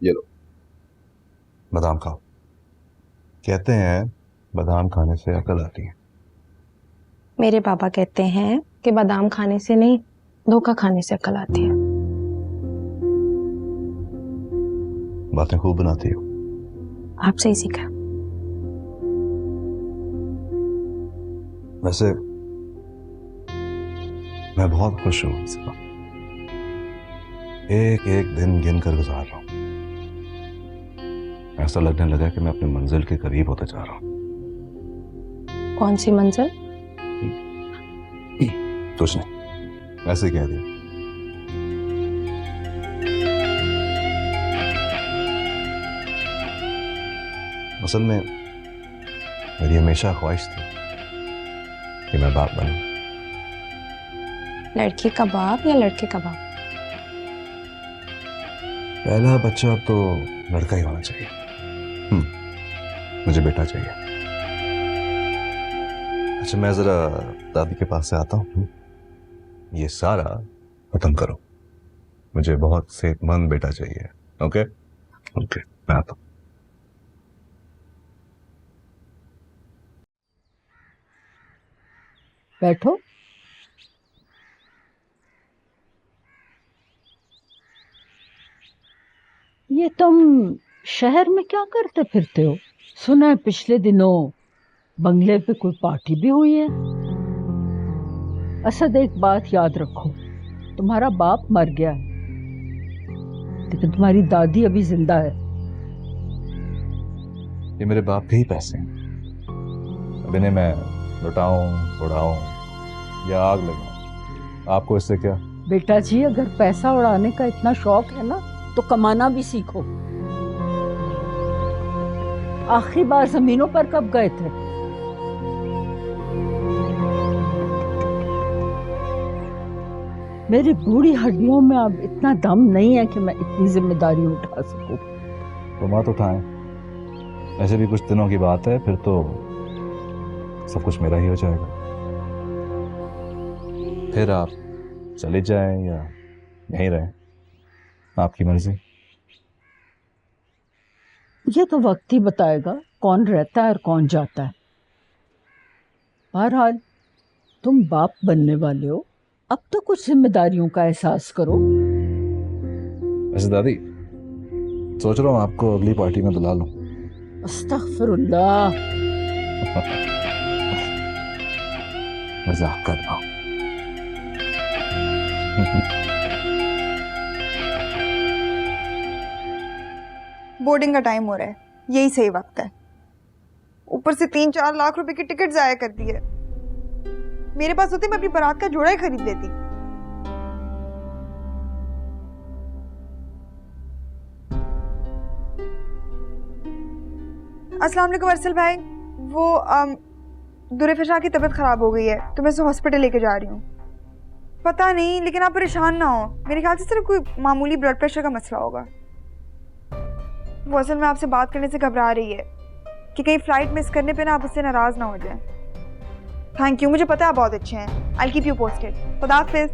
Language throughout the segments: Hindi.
ये लो, बादाम खाओ। कहते हैं बादाम खाने से अकल आती है। मेरे पापा कहते हैं कि बादाम खाने से नहीं, धोखा खाने से अकल आती है। बातें खूब बनाती हो। आपसे ही सीखा। वैसे मैं बहुत खुश हूं इस वक्त। एक एक दिन गिन कर गुजार रहा हूं। ऐसा लगने लगा कि मैं अपनी मंजिल के करीब होते जा रहा हूं। कौन सी मंजिल? कुछ नहीं, ऐसे कह दिया। असल में मेरी हमेशा ख्वाहिश थी कि मैं बाप बनूं। लड़की का बाप या लड़के का बाप? पहला बच्चा तो लड़का ही होना चाहिए। मुझे बेटा चाहिए। अच्छा, मैं जरा दादी के पास से आता हूँ। ये सारा खत्म करो। मुझे बहुत सेहतमंद बेटा चाहिए। ओके ओके, मैं आता हूँ। बैठो। ये तुम शहर में क्या करते फिरते हो? सुना है पिछले दिनों बंगले पे कोई पार्टी भी हुई है। असद, एक बात याद रखो, तुम्हारा बाप मर गया है लेकिन तुम्हारी दादी अभी जिंदा है। ये मेरे बाप के ही पैसे हैं। अब इन्हें मैं लुटाऊं, उड़ाऊं या आग लगाऊं, आपको इससे क्या? बेटा जी, अगर पैसा उड़ाने का इतना शौक है ना तो कमाना भी सीखो। आखिरी बार जमीनों पर कब गए थे? मेरी बूढ़ी हड्डियों में अब इतना दम नहीं है कि मैं इतनी जिम्मेदारी उठा सकूं। तो मत उठाएं। ऐसे भी कुछ दिनों की बात है, फिर तो सब कुछ मेरा ही हो जाएगा। फिर आप चले जाएं या यहीं रहें, आपकी मर्जी। ये तो वक्त ही बताएगा कौन रहता है और कौन जाता है। बहरहाल तुम बाप बनने वाले हो, अब तो कुछ जिम्मेदारियों का एहसास करो। वैसे दादी, सोच रहा हूँ आपको अगली पार्टी में बुला लूं। अस्तगफिरुल्लाह। मजाक कर रहा हूं। बोर्डिंग का टाइम हो रहा है, यही सही वक्त है। ऊपर से 3-4 लाख रुपए की टिकट जाया कर दी है। मेरे पास होते मैं अपनी बारात का जोड़ा ही खरीद लेती। अस्सलाम वालेकुम अरसल भाई। वो दुरेफशा की तबीयत खराब हो गई है तो मैं उसे हॉस्पिटल लेके जा रही हूँ। पता नहीं, लेकिन आप परेशान ना हो, मेरे ख्याल से सिर्फ कोई मामूली ब्लड प्रेशर का मसला होगा। वो असल में आपसे बात करने से घबरा रही है कि कहीं फ्लाइट मिस करने पे ना आप उससे नाराज ना हो जाएं। थैंक यू, मुझे पता है आप बहुत अच्छे हैं। I keep you posted. खुदा हाफिज।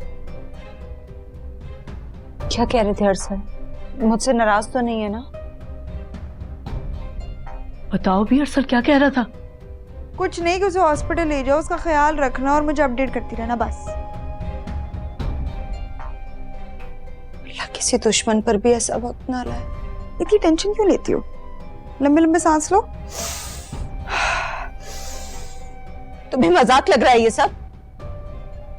क्या कह रहे थे अरसल? मुझसे नाराज तो नहीं है ना? बताओ भी, अरसल क्या कह रहा था? कुछ नहीं कि उसे हॉस्पिटल ले जाओ, उसका ख्याल रखना और मुझे अपडेट करती रहना बस। अल्लाह किसी दुश्मन पर भी ऐसा वक्त ना लाए। इतनी टेंशन क्यों लेती हो? लंबे लंबे सांस लो। तुम्हें मजाक लग रहा है ये सब?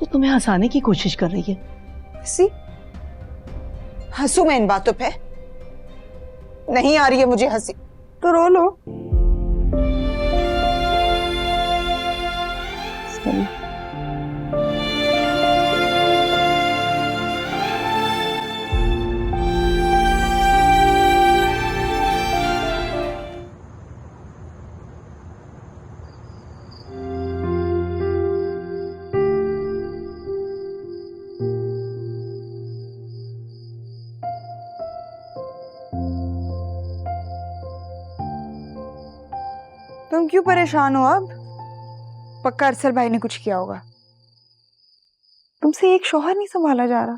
तो तुम्हें हंसाने की कोशिश कर रही है। हंसी? हंसू मैं इन बातों पे? नहीं आ रही है मुझे हंसी। तो रो लो। तुम क्यों परेशान हो अब? पक्का अरसल भाई ने कुछ किया होगा। तुमसे एक शौहर नहीं संभाला जा रहा।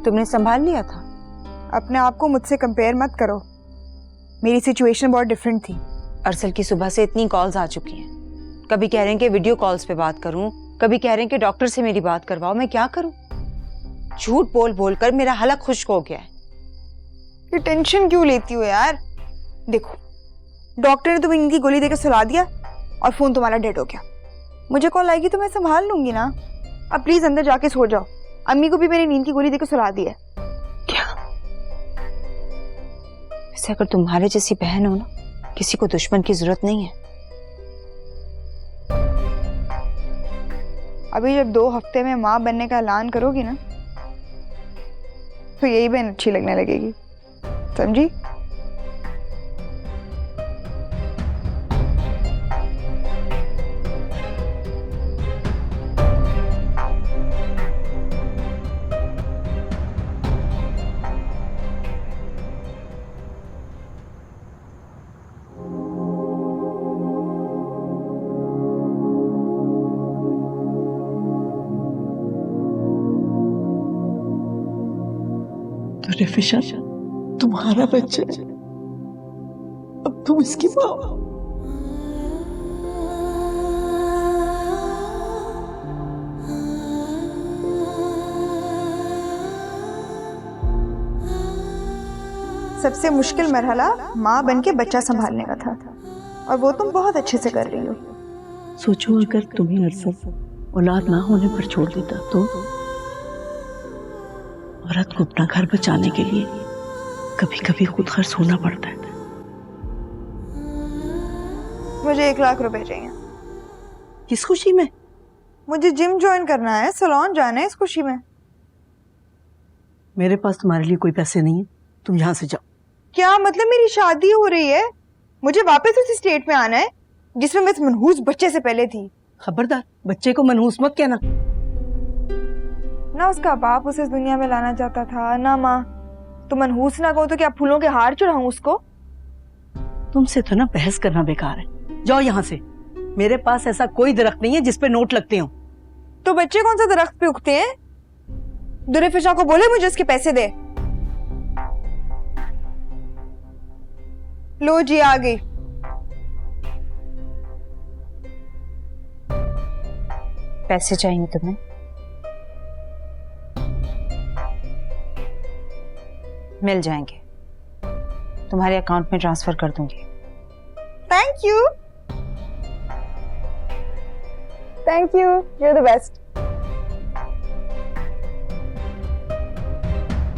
तुमने संभाल लिया था? अपने आप को मुझसे कंपेयर मत करो, मेरी सिचुएशन बहुत डिफरेंट थी। अरसल की सुबह से इतनी कॉल्स आ चुकी हैं, कभी कह रहे हैं कि वीडियो कॉल्स पे बात करूं, कभी कह रहे हैं कि डॉक्टर से मेरी बात करवाओ। मैं क्या करूं? झूठ बोल बोल कर मेरा हलक खुश्क हो गया है। ये टेंशन क्यों लेती हो यार? देखो, डॉक्टर ने तुम्हें नींद की गोली देकर सुला दिया और फोन तुम्हारा डेड हो गया। मुझे कॉल आएगी तो मैं संभाल लूंगी ना। अब प्लीज अंदर जाके सो जाओ। अम्मी को भी मेरी नींद की गोली देकर सुला दी है। क्या? वैसे अगर तुम्हारे जैसी बहन हो ना, किसी को दुश्मन की जरूरत नहीं है। अभी जब 2 हफ्ते में माँ बनने का ऐलान करोगी ना, तो यही बहन अच्छी लगने लगेगी, समझी? दुरेफिशा तुम्हारा बच्चा है, अब तुम इसकी माँ हो। सबसे मुश्किल मरहला माँ बन के बच्चा संभालने का था, और वो तुम बहुत अच्छे से कर रही हो। सोचो अगर तुम्हें अरसल औलाद ना होने पर छोड़ देता तो औरत को अपना घर बचाने के लिए कभी कभी खुद खर्च होना पड़ता है। मुझे 1 लाख रुपए चाहिए। किस खुशी में? मुझे जिम ज्वाइन करना है, सैलून जाना है, इस खुशी में। मेरे पास तुम्हारे लिए कोई पैसे नहीं है, तुम यहाँ से जाओ। क्या मतलब? मेरी शादी हो रही है, मुझे वापस उसी स्टेट में आना है जिसमें मैं इस मनहूस बच्चे से पहले थी। खबरदार, बच्चे को मनहूस मत कहना। ना उसका बाप उसे इस दुनिया में लाना चाहता था, ना माँ। तो मनहूस ना कहो तो क्या फूलों के हार चढ़ाऊं उसको? तुमसे तो ना बहस करना बेकार है, जाओ यहाँ से। मेरे पास ऐसा कोई दरख्त नहीं है जिसपे नोट लगते हो। तो बच्चे कौन सा दरख्त पे उगते हैं? दुरेफिशा को बोले मुझे उसके पैसे दे। लो जी, आ गई। पैसे चाहिए तुम्हें? मिल जाएंगे, तुम्हारे अकाउंट में ट्रांसफर कर दूंगी। Thank you, thank you, you are the best.